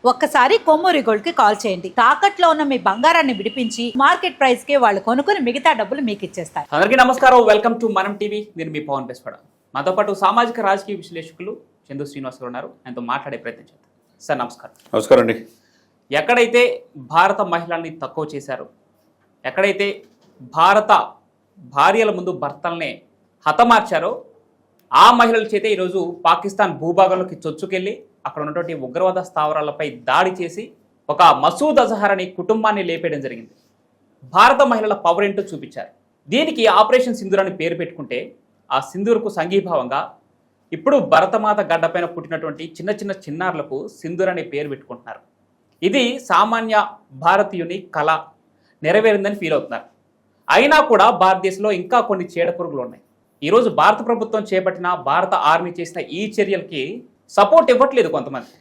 ఒక్కసారి కొమ్మూరి గోల్డ్ కి కాల్ చేయండి. తాకట్లో ఉన్న మీ బంగారాన్ని విడిపించి మార్కెట్ ప్రైస్ కి వాళ్ళు కొనుక్కుని మిగతా డబ్బులు మీకు ఇచ్చేస్తారు. అందరికీ నమస్కారం. వెల్కమ్ టు మనం టీవీ. నేను మీ పవన్ బెస్పడ. మాతో పాటు సామాజిక రాజకీయ విశ్లేషకులు చందు శ్రీనివాస్ గారు ఉన్నారు. ఆయనతో మాట్లాడే ప్రయత్నం చేద్దాం. సార్ నమస్కారం. నమస్కారం అండి. ఎక్కడైతే భారత మహిళల్ని తక్కువ చేశారో, ఎక్కడైతే భారత భార్యల ముందు భర్తల్ని హతమార్చారో, ఆ మహిళల చేతే ఈరోజు పాకిస్తాన్ భూభాగంలోకి చొచ్చుకెళ్ళి అక్కడ ఉన్నటువంటి ఉగ్రవాద స్థావరాలపై దాడి చేసి ఒక మసూద్ అజహర్ అనే కుటుంబాన్ని లేపేయడం జరిగింది. భారత మహిళల పవర్ ఏంటో చూపించారు. దీనికి ఆపరేషన్ సింధూర్ అని పేరు పెట్టుకుంటే ఆ సింధూర్కు సంఘీభావంగా ఇప్పుడు భరతమాత గడ్డపైన పుట్టినటువంటి చిన్న చిన్న చిన్నారులకు సింధూర్ అనే పేరు పెట్టుకుంటున్నారు. ఇది సామాన్య భారతీయుని కళ నెరవేరిందని ఫీల్ అవుతున్నారు. అయినా కూడా భారతదేశంలో ఇంకా కొన్ని చీడపురుగులు ఉన్నాయి. ఈరోజు భారత ప్రభుత్వం చేపట్టిన, భారత ఆర్మీ చేసిన ఈ చర్యలకి సపోర్ట్ ఇవ్వట్లేదు కొంతమంది.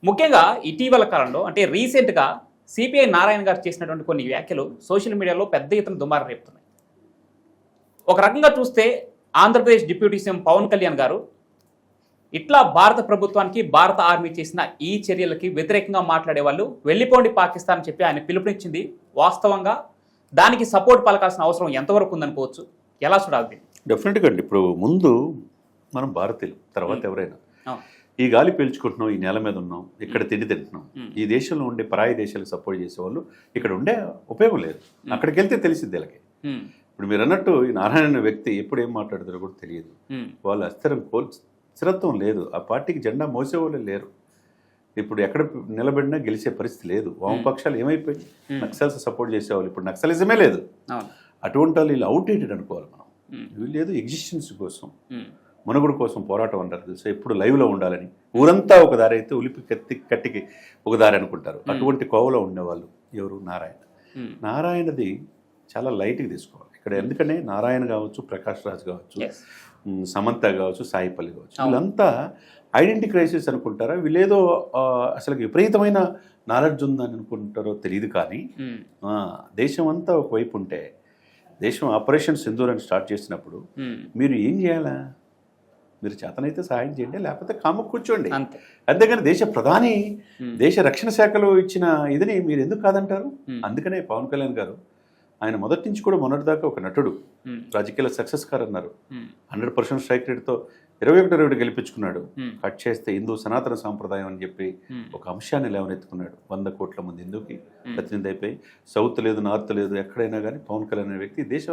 ముఖ్యంగా ఇటీవల కాలంలో, అంటే రీసెంట్గా సిపిఐ నారాయణ గారు చేసినటువంటి కొన్ని వ్యాఖ్యలు సోషల్ మీడియాలో పెద్ద ఎత్తున దుమారం రేపుతున్నాయి. ఒక రకంగా చూస్తే ఆంధ్రప్రదేశ్ డిప్యూటీ సీఎం పవన్ కళ్యాణ్ గారు ఇట్లా భారత ప్రభుత్వానికి, భారత ఆర్మీ చేసిన ఈ చర్యలకి వ్యతిరేకంగా మాట్లాడే వాళ్ళు వెళ్ళిపోండి పాకిస్తాన్ అని చెప్పి ఆయన పిలుపునిచ్చింది. వాస్తవంగా దానికి సపోర్ట్ పలకాల్సిన అవసరం ఎంతవరకు ఉందనుకోవచ్చు? ఎలా చూడాలి? డెఫినెట్గా అండి. ఇప్పుడు ముందు మనం భారతీయులు, తర్వాత ఎవరైనా ఈ గాలి పీల్చుకుంటున్నాం, ఈ నేల మీద ఉన్నాం, ఇక్కడ తిండి తింటున్నాం. ఈ దేశంలో ఉండే పరాయి దేశాలకు సపోర్ట్ చేసేవాళ్ళు ఇక్కడ ఉండే ఉపయోగం లేదు. అక్కడికి వెళ్తే తెలిసిద్ది వీళ్ళకి. ఇప్పుడు మీరు అన్నట్టు ఈ నారాయణ వ్యక్తి ఎప్పుడు ఏం మాట్లాడతారో కూడా తెలియదు. వాళ్ళు స్థిరత్వం లేదు. ఆ పార్టీకి జెండా మోసేవాళ్ళు లేరు. ఇప్పుడు ఎక్కడ నిలబడినా గెలిచే పరిస్థితి లేదు. వామపక్షాలు ఏమైపోయింది? నక్సల్స్ సపోర్ట్ చేసేవాళ్ళు ఇప్పుడు నక్సలిజమే లేదు. అటువంటి వాళ్ళు వీళ్ళు అవుట్డేటెడ్ అనుకోవాలి మనం. వీళ్ళు ఏదో ఎగ్జిస్టెన్స్ కోసం, మనుగడ కోసం పోరాటం అంటారు తెలుసా. ఎప్పుడు లైవ్లో ఉండాలని, ఊరంతా ఒక దారి అయితే ఉలిపి కట్టికి ఒక దారి అనుకుంటారు. అటువంటి కోవలో ఉండేవాళ్ళు ఎవరు? నారాయణది చాలా లైట్గా తీసుకోవాలి ఇక్కడ. ఎందుకంటే నారాయణ కావచ్చు, ప్రకాష్ రాజ్ కావచ్చు, సమంత కావచ్చు, సాయిపల్లి కావచ్చు, వీళ్ళంతా ఐడెంటిటీ క్రైసిస్ అనుకుంటారా? వీళ్ళేదో అసలు విపరీతమైన నాలెడ్జ్ ఉందని అనుకుంటారో తెలియదు. కానీ దేశం అంతా ఒకవైపు ఉంటే, దేశం ఆపరేషన్ సింధూర్ అని స్టార్ట్ చేసినప్పుడు మీరు ఏం చేయాలా? మీరు చేతనైతే సహాయం చేయండి, లేకపోతే కామ కూర్చోండి. అంతేగాని దేశ ప్రధాని, దేశ రక్షణ శాఖలో ఇచ్చిన ఇదిని మీరు ఎందుకు కాదంటారు? అందుకనే పవన్ కళ్యాణ్ గారు, ఆయన మొదటి నుంచి కూడా మొన్నటిదాకా ఒక నటుడు, రాజకీయాల సక్సెస్ కారు అన్నారు. 100% స్ట్రైక్ రేట్తో 21 గెలిపించుకున్నాడు. కట్ చేస్తే హిందూ సనాతన సాంప్రదాయం అని చెప్పి ఒక అంశాన్ని లేవనెత్తుకున్నాడు. 100 కోట్ల మంది హిందూకి ప్రతినిధి అయిపోయి, సౌత్ లేదు, నార్త్ లేదు, ఎక్కడైనా కానీ పవన్ కళ్యాణ్ అనే వ్యక్తి దేశ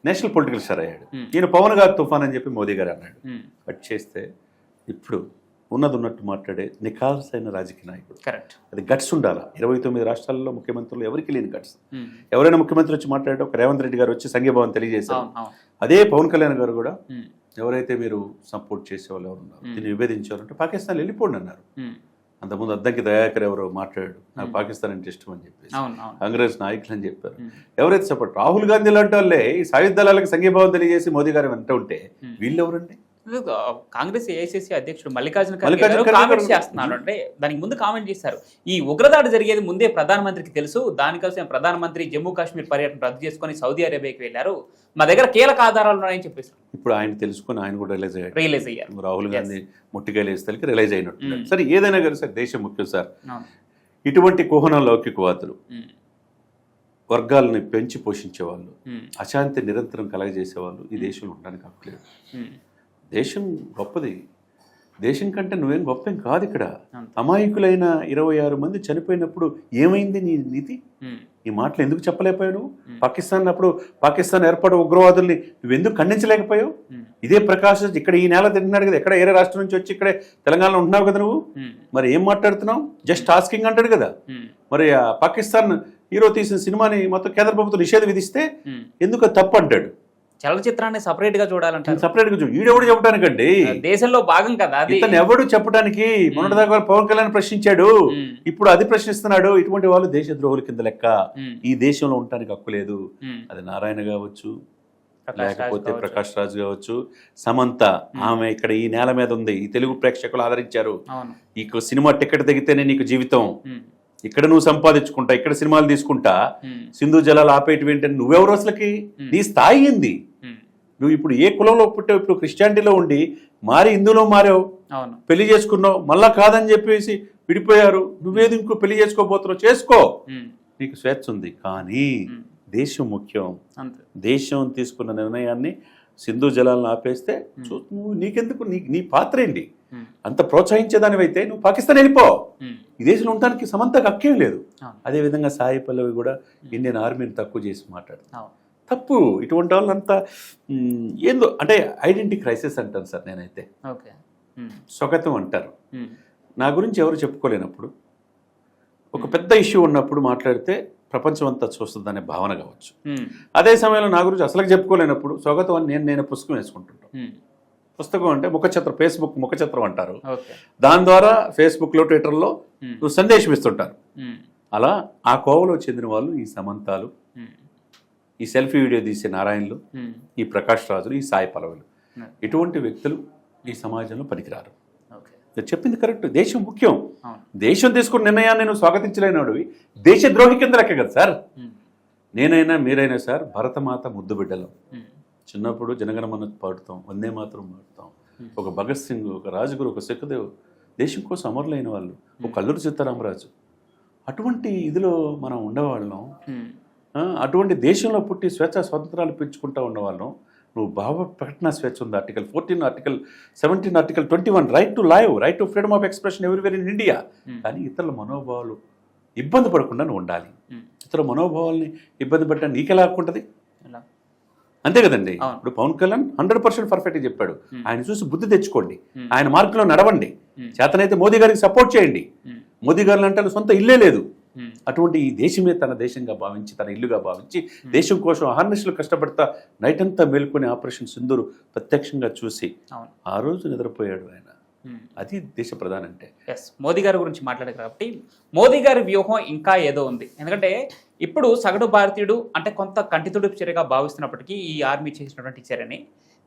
నేషనల్ పొలిటికల్ స్టార్ అయ్యాడు. ఈయన పవన్ గారు తుఫాన్ అని చెప్పి మోదీ గారు అన్నాడు. కట్ చేస్తే ఇప్పుడు ఉన్నట్టు మాట్లాడే నిఖాల్సైన రాజకీయ నాయకుడు. అది గట్స్ ఉండాలా. 29 రాష్ట్రాల్లో ముఖ్యమంత్రులు ఎవరికి లేని గట్స్. ఎవరైనా ముఖ్యమంత్రి వచ్చి మాట్లాడే, ఒక రేవంత్ రెడ్డి గారు వచ్చి సంఘీభావం తెలియజేశారు. అదే పవన్ కళ్యాణ్ గారు కూడా ఎవరైతే మీరు సపోర్ట్ చేసేవాళ్ళు ఎవరు ఉన్నారు, దీన్ని విభేదించారంటే పాకిస్తాన్ వెళ్ళిపోండి అన్నారు. అంతకుముందు అద్దంకి దయాకర్ ఎవరో మాట్లాడాడు, నాకు పాకిస్తాన్ అంటే ఇష్టం అని చెప్పేసి, కాంగ్రెస్ నాయకులు అని చెప్పారు. ఎవరైతే సపోర్ట్, రాహుల్ గాంధీ లాంటి వాళ్ళే ఈ సాయుధ దళాలకు సంఘీభావం తెలియజేసి మోదీ గారు వెంట ఉంటే వీళ్ళు ఎవరండి? కాంగ్రెస్ ఏఐసిసి అధ్యక్షుడు మల్లికార్జున ఖర్గే కామెంట్ చేస్తున్నారు. అంటే దానికి ముందు కామెంట్ చేశారు, ఈ ఉగ్రదాడి జరిగేది ముందే ప్రధానమంత్రికి తెలుసు, దానికోసం ప్రధానమంత్రి జమ్మూ కాశ్మీర్ పర్యటన రద్దు చేసుకుని సౌదీ అరేబియాకి వెళ్లారు, మా దగ్గర కీలక ఆధారాలు ఉన్నాయని చెప్పేసి. ఇప్పుడు ఆయన తెలుసుకుని ఆయన కూడా రియలైజ్ అయ్యారు. రాహుల్ గాంధీ ముట్టికాయలు వేస్తే రియలైజ్ అయినట్టు. సరే, ఏదైనా కానీ సార్ దేశం ముఖ్యం సార్. ఇటువంటి కుహన లౌకికవాదులు, వర్గాలను పెంచి పోషించేవాళ్ళు, అశాంతి నిరంతరం కలగజేసేవాళ్ళు ఈ దేశంలో ఉండడానికి హక్కులేదు. దేశం గొప్పది. దేశం కంటే నువ్వేం గొప్పేం కాదు. ఇక్కడ అమాయకులైన 26 మంది చనిపోయినప్పుడు ఏమైంది నీ నీతి? ఈ మాటలు ఎందుకు చెప్పలేకపోయావు? పాకిస్తాన్ అప్పుడు పాకిస్తాన్ ఏర్పడే ఉగ్రవాదుల్ని నువ్వెందుకు ఖండించలేకపోయావు? ఇదే ప్రకాష్ ఇక్కడ ఈ నేల తింటున్నాడు కదా, ఎక్కడ ఏరే రాష్ట్రం నుంచి వచ్చి ఇక్కడే తెలంగాణలో ఉంటున్నావు కదా నువ్వు, మరి ఏం మాట్లాడుతున్నావు? జస్ట్ ఆస్కింగ్ అంటాడు కదా. మరి పాకిస్తాన్ హీరో తీసిన సినిమాని మొత్తం కేంద్ర ప్రభుత్వం నిషేధం విధిస్తే ఎందుకు తప్పు అంటాడు? చలనచిత్రాన్ని సపరేట్ గా చూడాలంటారు. సపరేట్ గా ఈడెవడు చెప్పడానికండి, దేశంలో భాగం కదా. ఇతను ఎవడు చెప్పడానికి? మొన్నటిదాకా పవన్ కళ్యాణ్ ప్రశ్నించాడు, ఇప్పుడు అది ప్రశ్నిస్తున్నాడు. ఇటువంటి వాళ్ళు దేశ ద్రోహుల కింద లెక్క. ఈ దేశంలో ఉండటానికి హక్కు లేదు. అది నారాయణ కావచ్చు, లేకపోతే ప్రకాష్ రాజ్ కావచ్చు, సమంత, ఆమె ఇక్కడ ఈ నేల మీద ఉంది. ఈ తెలుగు ప్రేక్షకులు ఆదరించారు. ఈ సినిమా టికెట్ తెగితేనే నీకు జీవితం, ఇక్కడ నువ్వు సంపాదించుకుంటా, ఇక్కడ సినిమాలు తీసుకుంటా, సింధు జలాలు ఆపేటివి ఏంటంటే నువ్వెవరు? అసలుకి నీ స్థాయి ఏంది? నువ్వు ఇప్పుడు ఏ కులంలో పుట్టావు? ఇప్పుడు క్రిస్టియానిటీలో ఉండి మారి హిందూలో మారావు, పెళ్లి చేసుకున్నావు, మళ్ళా కాదని చెప్పేసి విడిపోయారు, నువ్వేది ఇంకో పెళ్లి చేసుకోబోతున్నావు, చేసుకో, ఉమ్, నీకు స్వేచ్ఛ ఉంది. కానీ ఉమ్, దేశం ముఖ్యం. అంతే. దేశం తీసుకున్న నిర్ణయాన్ని సింధు జలాలను ఆపేస్తే నువ్వు నీకెందుకు, నీ పాత్ర ఏంటి? ఉమ్, అంత ప్రోత్సహించేదానివైతే నువ్వు పాకిస్తాన్ వెళ్ళిపో, ఉమ్, ఈ దేశంలో ఉండడానికి సమంతకు హక్కేం లేదు. అవును. అదేవిధంగా సాయి పల్లవి కూడా ఇండియన్ ఆర్మీని తక్కువ చేసి మాట్లాడు, అవును. తప్పు. ఇటువంటి వాళ్ళంతా ఏందో అంటే ఐడెంటిటీ క్రైసిస్ అంటాను సార్ నేనైతే. ఓకే. ఉమ్, స్వగతం అంటారు. ఉమ్, నా గురించి ఎవరు చెప్పుకోలేనప్పుడు, ఒక పెద్ద ఇష్యూ ఉన్నప్పుడు మాట్లాడితే ప్రపంచం అంతా చూస్తుందనే భావన కావచ్చు. ఉమ్, అదే సమయంలో నా గురించి అసలు చెప్పుకోలేనప్పుడు స్వగతం అని నేను పుస్తకం వేసుకుంటుంటాను. ఉమ్, పుస్తకం అంటే ముఖచిత్రం, ఫేస్బుక్ ముఖచిత్రం అంటారు. ఓకే. దాని ద్వారా ఫేస్బుక్లో, ట్విట్టర్లో ఉమ్, నువ్వు సందేశం ఇస్తుంటారు. ఉమ్, అలా ఆ కోవలో చెందిన వాళ్ళు ఈ సమంతాలు, ఉమ్, ఈ సెల్ఫీ వీడియో తీసే నారాయణలు, ఉమ్, ఈ ప్రకాష్ రాజులు, ఈ సాయి పల్లవులు, ఉమ్, ఇటువంటి వ్యక్తులు ఈ సమాజంలో పనికిరారు. ఓకే. నేను చెప్పింది కరెక్ట్. దేశం ముఖ్యం. అవును. దేశం తీసుకున్న నిర్ణయాన్ని నువ్వు స్వాగతించలేనివాడివి దేశద్రోహి కింద లెక్క కదా సార్. ఉమ్, నేనైనా మీరైనా సార్ భరతమాత ముద్దు బిడ్డలం. ఉమ్, చిన్నప్పుడు జనగణమన పాడుతాం, వందే మాతరం పాడుతాం. ఒక భగత్ సింగ్, ఒక రాజగురు, ఒక సుఖదేవ్ దేశం కోసం అమరులైన వాళ్ళు, ఒక కల్లూరి సీతారామరాజు, అటువంటి ఇదిలో మనం ఉండేవాళ్ళం. ఉమ్, అటువంటి దేశంలో పుట్టి స్వేచ్ఛ స్వాతంత్రాలు పెంచుకుంటూ ఉన్నవాళ్ళం. నువ్వు భావ ప్రకటన స్వేచ్ఛ ఉంది, article 14, article 17, article 21, right to live, right to freedom of expression everywhere in India. కానీ ఇతరుల మనోభావాలు ఇబ్బంది పడకుండా నువ్వు ఉండాలి. ఇతరుల మనోభావాల్ని ఇబ్బంది పెట్టడం నీకెలా ఉంటుంది? ఎలా? అంతే కదండి. అవును. ఇప్పుడు పవన్ కళ్యాణ్ 100% పర్ఫెక్ట్గా చెప్పాడు. ఆయన చూసి బుద్ధి తెచ్చుకోండి, Hmm. ఆయన మార్గంలో నడవండి, చేతనైతే మోదీ గారికి సపోర్ట్ చేయండి. ఉమ్, మోదీ గారు అంటే సొంత ఇల్లే లేదు. ఉమ్, అటువంటి ఈ దేశమే తన దేశంగా భావించి, తన ఇల్లుగా భావించి, దేశం కోసం అహర్నిశలు కష్టపడతా నైట్ అంతా మేల్కొని ఆపరేషన్ సింధూర్ ప్రత్యక్షంగా చూసి అవును. ఆ రోజు నిద్రపోయాడు ఆయన. ఉమ్. అది దేశ ప్రధాని అంటే. ఎస్, మోదీ గారి గురించి మాట్లాడారు కాబట్టి మోదీ గారి వ్యూహం ఇంకా ఏదో ఉంది. ఎందుకంటే ఇప్పుడు సగటు భారతీయుడు అంటే కొంత కంటితుడుపు చర్యగా భావిస్తున్నప్పటికీ ఈ ఆర్మీ చేసినటువంటి చర్యని,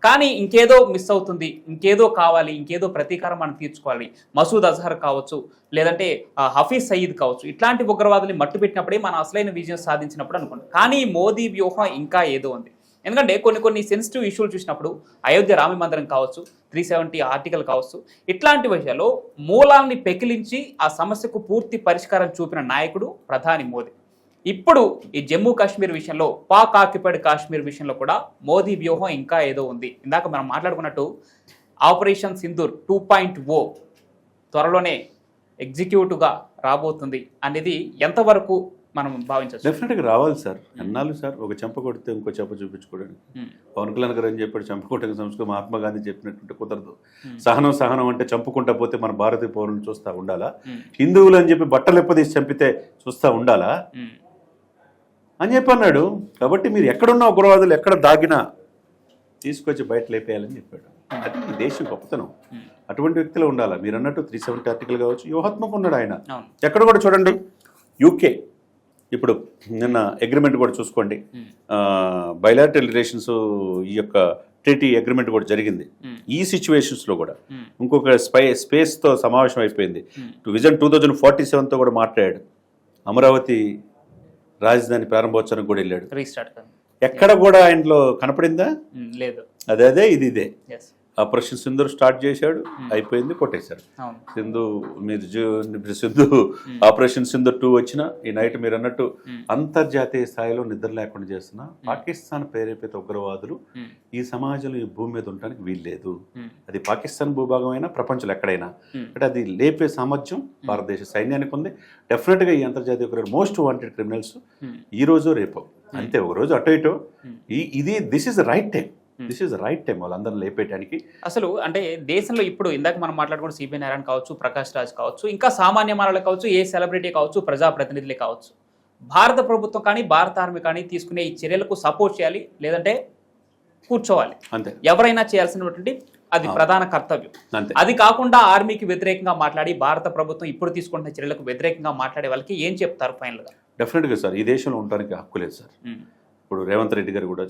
కానీ ఇంకేదో మిస్ అవుతుంది, ఇంకేదో కావాలి, ఇంకేదో ప్రతీకారం మనం తీర్చుకోవాలి. మసూద్ అజహర్ కావచ్చు, లేదంటే హఫీజ్ సయీద్ కావచ్చు, ఇట్లాంటి ఉగ్రవాదుల్ని మట్టుపెట్టినప్పుడే మనం అసలైన విజయం సాధించినప్పుడు అనుకోండి. కానీ మోదీ వ్యూహం ఇంకా ఏదో ఉంది. ఎందుకంటే కొన్ని సెన్సిటివ్ ఇష్యూలు చూసినప్పుడు అయోధ్య రామ మందిరం కావచ్చు, 370 ఆర్టికల్ కావచ్చు, ఇట్లాంటి విషయాల్లో మూలాల్ని పెకిలించి ఆ సమస్యకు పూర్తి పరిష్కారం చూపిన నాయకుడు ప్రధాని మోదీ. ఇప్పుడు ఈ జమ్మూ కాశ్మీర్ విషయంలో, పాక్ ఆక్యుపైడ్ కాశ్మీర్ విషయంలో కూడా మోదీ వ్యూహం ఇంకా ఏదో ఉంది. ఇందాక మనం మాట్లాడుకున్నట్టు ఆపరేషన్ సింధూర్ 2.0 త్వరలోనే ఎగ్జిక్యూటివ్గా రాబోతుంది అనేది ఎంతవరకు మనం భావించవచ్చు? డెఫినెట్గా రావాలి సార్. ఎన్నాళ్ళు సార్ ఒక చెంప కొడితే ఇంకో చెంప చూపించుకోవడానికి. పవన్ కళ్యాణ్ గారు అని చెప్పాడు, చెంప కొట్టిన సంస్కృతి మహాత్మా గాంధీ చెప్పినట్టు కుదరదు. సహనం అంటే చంపుకుంటా పోతే మన భారతీయ పౌరులను చూస్తూ ఉండాలా? హిందువులు అని చెప్పి బట్టలు ఎప్పదీసి చంపితే చూస్తూ ఉండాలా అని చెప్పి అన్నాడు. కాబట్టి మీరు ఎక్కడున్న ఉగ్రవాదులు ఎక్కడ దాగినా తీసుకొచ్చి బయట లేపేయాలని చెప్పాడు. అది ఈ దేశం గొప్పతనం. అటువంటి వ్యక్తులు ఉండాలా. మీరు అన్నట్టు 370 ఆర్టికల్ కావచ్చు, వ్యూహాత్మక ఉన్నాడు ఆయన. ఎక్కడ కూడా చూడండి, యూకే ఇప్పుడు నిన్న అగ్రిమెంట్ కూడా చూసుకోండి, బైలాటరల్ రిలేషన్స్ ఈ యొక్క ట్రీటీ అగ్రిమెంట్ కూడా జరిగింది. ఈ సిచ్యువేషన్స్లో కూడా ఇంకొక స్పేస్తో సమావేశం అయిపోయింది. విజన్ 2047తో కూడా మాట్లాడాడు. అమరావతి రాజధాని ప్రారంభోత్సవం కూడా వెళ్ళాడు. ఎక్కడ కూడా ఆయనలో కనపడిందా? లేదు. అదే ఇదే ఆపరేషన్ సింధూర్ స్టార్ట్ చేశాడు, అయిపోయింది, కొట్టేశారు. సింధు ఆపరేషన్ సింధూర్ 2 వచ్చిన ఈ నైట్ మీరు అన్నట్టు అంతర్జాతీయ స్థాయిలో నిద్ర లేకుండా చేస్తున్న పాకిస్తాన్ ప్రేరేపిత ఉగ్రవాదులు ఈ సమాజంలో ఈ భూమి మీద ఉండడానికి వీల్లేదు. అది పాకిస్తాన్ భూభాగం అయినా ప్రపంచంలో ఎక్కడైనా అంటే అది లేపే సామర్థ్యం భారతదేశ సైన్యానికి ఉంది. డెఫినెట్గా ఈ అంతర్జాతీయ ఉగ్రవాదులు మోస్ట్ వాంటెడ్ క్రిమినల్స్ ఈ రోజు రేపు అంతే, ఒక రోజు అటు ఇటు. దిస్ ఈస్ రైట్ టైం వాళ్ళందరినీ లేపేయడానికి. అసలు అంటే దేశంలో ఇప్పుడు ఇందాక మనం మాట్లాడుకుంటే సిబి నారాయణ కావచ్చు, ప్రకాష్ రాజ్ కావచ్చు, ఇంకా సామాన్య మానవులు కావచ్చు, ఏ సెలబ్రిటీ కావచ్చు, ప్రజాప్రతినిధులే కావచ్చు, భారత ప్రభుత్వం కానీ భారత ఆర్మీ కానీ తీసుకునే ఈ చర్యలకు సపోర్ట్ చేయాలి, లేదంటే కూర్చోవాలి. అంతే, ఎవరైనా చేయాల్సినటువంటి అది ప్రధాన కర్తవ్యం. అది కాకుండా ఆర్మీకి వ్యతిరేకంగా మాట్లాడి భారత ప్రభుత్వం ఇప్పుడు తీసుకుంటున్న చర్యలకు వ్యతిరేకంగా మాట్లాడే వాళ్ళకి ఏం చెప్తారు ఫైనల్గా? డెఫినెట్గా సార్, ఈ దేశంలో ఉండడానికి హక్కు లేదు సార్. ఇప్పుడు రేవంత్ రెడ్డి గారు కూడా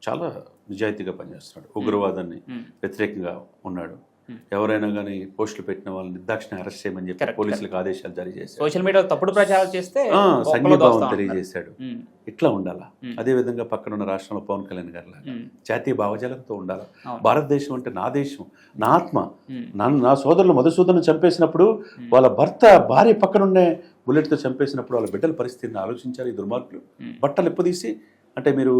చాలా నిజాయితీగా పనిచేస్తున్నాడు, ఉగ్రవాదాన్ని వ్యతిరేకంగా ఉన్నాడు. ఎవరైనా కానీ పోస్టులు పెట్టిన వాళ్ళని నిర్దాక్షిణ అరెస్ట్ చేయమని చెప్పి Correct, పోలీసులకు ఆదేశాలు జారీ చేశారు. సోషల్ మీడియాలో తప్పుడు ప్రచారాలు చేస్తే సంఘీభావం తెలియజేశాడు. ఉమ్. ఇట్లా ఉండాలా. ఉమ్. అదే విధంగా పక్కన ఉన్న రాష్ట్రంలో పవన్ కళ్యాణ్ గారు లాగా ఉమ్. జాతీయ భావజాలంతో ఉండాలా. అవును. భారతదేశం అంటే నా దేశం, నా ఆత్మ. ఉమ్. నా సోదరులు మధుసూదను చంపేసినప్పుడు వాళ్ళ భార్య పక్కనుండే బుల్లెట్తో చంపేసినప్పుడు వాళ్ళ బిడ్డల పరిస్థితిని ఆలోచించారు ఈ దుర్మార్గులు. ఉమ్. బట్టలు ఇప్పదీసి అంటే మీరు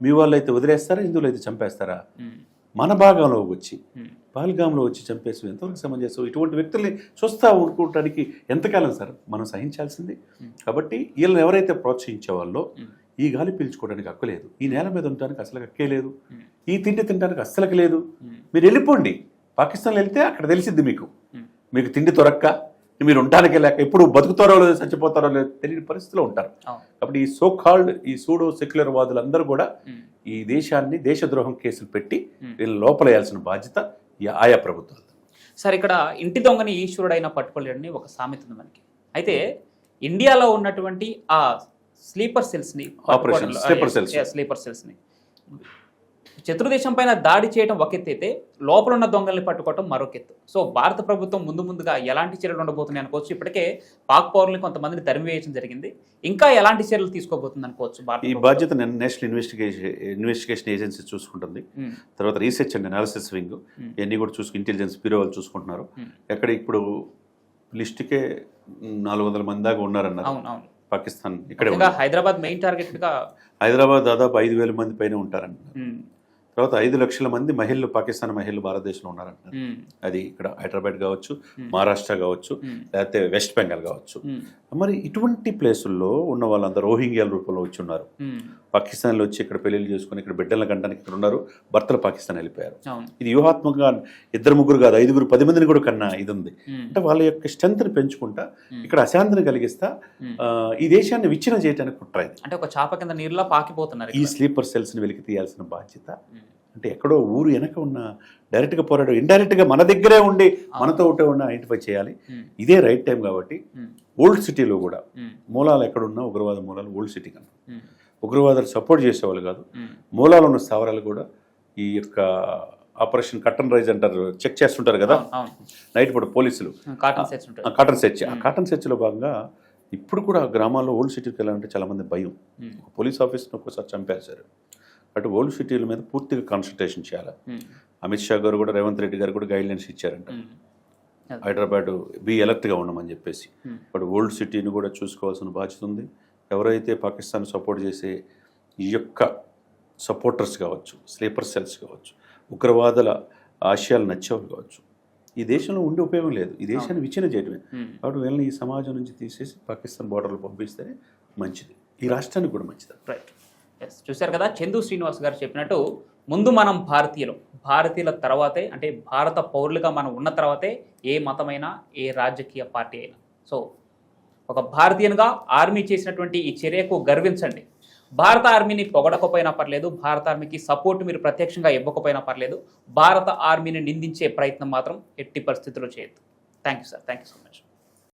మీ వాళ్ళు అయితే వదిలేస్తారా, హిందువులు అయితే చంపేస్తారా? ఉమ్. మన భాగంలో వచ్చి ఉమ్. పాల్గాంలో వచ్చి చంపేసి ఎంతవరకు సమంజసం? ఇటువంటి వ్యక్తుల్ని చూస్తా ఊరుకోవటానికి ఎంతకాలం సార్ మనం సహించాల్సింది? కాబట్టి వీళ్ళని ఎవరైతే ప్రోత్సహించే వాళ్ళో ఈ గాలి పీల్చుకోవడానికి హక్కు లేదు, ఈ నేల మీద ఉండడానికి అసలు హక్కే లేదు, ఈ తిండి తినడానికి అస్సలకి లేదు. మీరు వెళ్ళిపోండి, పాకిస్తాన్లో వెళ్తే అక్కడ తెలిసిద్ది మీకు తిండి దొరక్క మీరు ఉండటానికి లేక ఎప్పుడు బతుకుతారో లేదో చచ్చిపోతారో లేదో తెలియని పరిస్థితిలో ఉంటారు. కాబట్టి ఈ సో కాల్డ్ ఈ సూడో సెక్యులర్ వాదులందరూ కూడా ఈ దేశాన్ని దేశద్రోహం కేసులు పెట్టి వీళ్ళని లోపలేయాల్సిన బాధ్యత ఆయా ప్రభుత్వాలు. సార్, ఇక్కడ ఇంటి దొంగని ఈశ్వరుడైన పట్టుకోలేడని ఒక సామెత ఉంది మనకి. అయితే ఇండియాలో ఉన్నటువంటి ఆ స్లీపర్ సెల్స్ని స్లీపర్ సెల్స్ని శత్రుదేశం పైన దాడి చేయడం ఒక ఎత్తు అయితే లోపల ఉన్న దొంగల్ని పట్టుకోవడం మరొక ఎత్తు. సో భారత ప్రభుత్వం ముందుగా ఎలాంటి చర్యలు ఉండబోతున్నాయి అనుకోవచ్చు? ఇప్పటికే పాక్ పౌరుల్ని కొంతమందిని తరిమివేయడం జరిగింది, ఇంకా ఎలాంటి చర్యలు తీసుకోబోతుంది అనుకోవచ్చు? ఈ బాధ్యత నేషనల్ ఇన్వెస్టిగేషన్ ఏజెన్సీ చూసుకుంటుంది. తర్వాత రీసెర్చ్ అండ్ అనాలిసిస్ వింగ్ ఇవన్నీ కూడా ఇంటెలిజెన్స్ బ్యూరో వాళ్ళు చూసుకుంటున్నారు. ఎక్కడ ఇప్పుడు లిస్టుకే 400 మంది దాకా ఉన్నారన్నారు. పాకిస్తాన్ ఇక్కడ హైదరాబాద్ మెయిన్ టార్గెట్ గా హైదరాబాద్ దాదాపు 5,000 మంది పైన ఉంటారన్నారు. తర్వాత 5 లక్షల మంది మహిళలు, పాకిస్తాన్ మహిళలు భారతదేశంలో ఉన్నారంటున్నారు. అది ఇక్కడ హైదరాబాద్ కావచ్చు, మహారాష్ట్ర కావచ్చు, లేకపోతే వెస్ట్ బెంగాల్ కావచ్చు. మరి ఇటువంటి ప్లేసుల్లో ఉన్న వాళ్ళందరూ రోహింగ్యాల రూపంలో వచ్చి ఉన్నారు. పాకిస్తాన్లో వచ్చి ఇక్కడ పెళ్లిళ్ళు చేసుకుని ఇక్కడ బిడ్డల గంటానికి ఇక్కడ ఉన్నారు, భర్తలు పాకిస్తాన్ వెళ్ళిపోయారు. ఇది వ్యూహాత్మకంగా 2-3 కాదు 5, 10 మందిని కూడా కన్నా ఇది ఉంది. అంటే వాళ్ళ యొక్క స్ట్రెంత్ని పెంచుకుంటా ఇక్కడ అశాంతిని కలిగిస్తా ఈ దేశాన్ని విచ్ఛిన్నం చేయడానికి కుట్ర ఇది. అంటే ఒక చాప కింద నీరులా పాకిపోతున్నారు. ఈ స్లీపర్ సెల్స్ని వెలికి తీయాల్సిన బాధ్యత అంటే ఎక్కడో ఊరు వెనక ఉన్న డైరెక్ట్గా పోరాడు, ఇండైరెక్ట్గా మన దగ్గరే ఉండి మనతో ఒకటే ఉన్న ఐడెంటిఫై చేయాలి. ఇదే రైట్ టైం. కాబట్టి ఓల్డ్ సిటీలో కూడా మూలాలు ఎక్కడున్నా ఉగ్రవాద మూలాలు ఓల్డ్ సిటీ కన్నా ఉగ్రవాదాలు సపోర్ట్ చేసేవాళ్ళు కాదు, మూలాలు ఉన్న స్థావరాలు కూడా ఈ యొక్క ఆపరేషన్ కటన్ రైజ్ అంటారు, చెక్ చేస్తుంటారు కదా నైట్ పూట పోలీసులు, కాటన్ సెర్చ్. ఆ కాటన్ సెర్చ్లో భాగంగా ఇప్పుడు కూడా గ్రామాల్లో ఓల్డ్ సిటీకి వెళ్ళాలంటే చాలామంది భయం. పోలీస్ ఆఫీస్ని ఒక్కోసారి చంపేశారు. అటు ఓల్డ్ సిటీల మీద పూర్తిగా కాన్సన్ట్రేషన్ చేయాలి. అమిత్ షా గారు కూడా, రేవంత్ రెడ్డి గారు కూడా గైడ్ లైన్స్ ఇచ్చారంట, హైదరాబాద్ బీ అలర్ట్గా ఉండమని చెప్పేసి. బట్ ఓల్డ్ సిటీని కూడా చూసుకోవాల్సిన బాధ్యత ఉంది. ఎవరైతే పాకిస్తాన్ సపోర్ట్ చేసే ఈ యొక్క సపోర్టర్స్ కావచ్చు, స్లీపర్ సెల్స్ కావచ్చు, ఉగ్రవాదుల ఆశయాలు నచ్చేవాళ్ళు కావచ్చు, ఈ దేశంలో ఉండే ఉపయోగం లేదు. ఈ దేశాన్ని విచ్ఛిన్నం చేయడమే. కాబట్టి వీళ్ళని ఈ సమాజం నుంచి తీసేసి పాకిస్తాన్ బోర్డర్లో పంపిస్తేనే మంచిది, ఈ రాష్ట్రానికి కూడా మంచిది. రైట్. చూశారు కదా, చందు శ్రీనివాస్ గారు చెప్పినట్టు ముందు మనం భారతీయుల తర్వాతే, అంటే భారత పౌరులుగా మనం ఉన్న తర్వాతే ఏ మతమైనా ఏ రాజకీయ పార్టీ అయినా. సో ఒక భారతీయునిగా ఆర్మీ చేసినటువంటి ఈ చర్యకు గర్వించండి. భారత ఆర్మీని పొగడకపోయినా పర్లేదు, భారత ఆర్మీకి సపోర్ట్ మీరు ప్రత్యక్షంగా ఇవ్వకపోయినా పర్లేదు, భారత ఆర్మీని నిందించే ప్రయత్నం మాత్రం ఎట్టి పరిస్థితుల్లో చేయొద్దు. Thank you sir, thank you so much.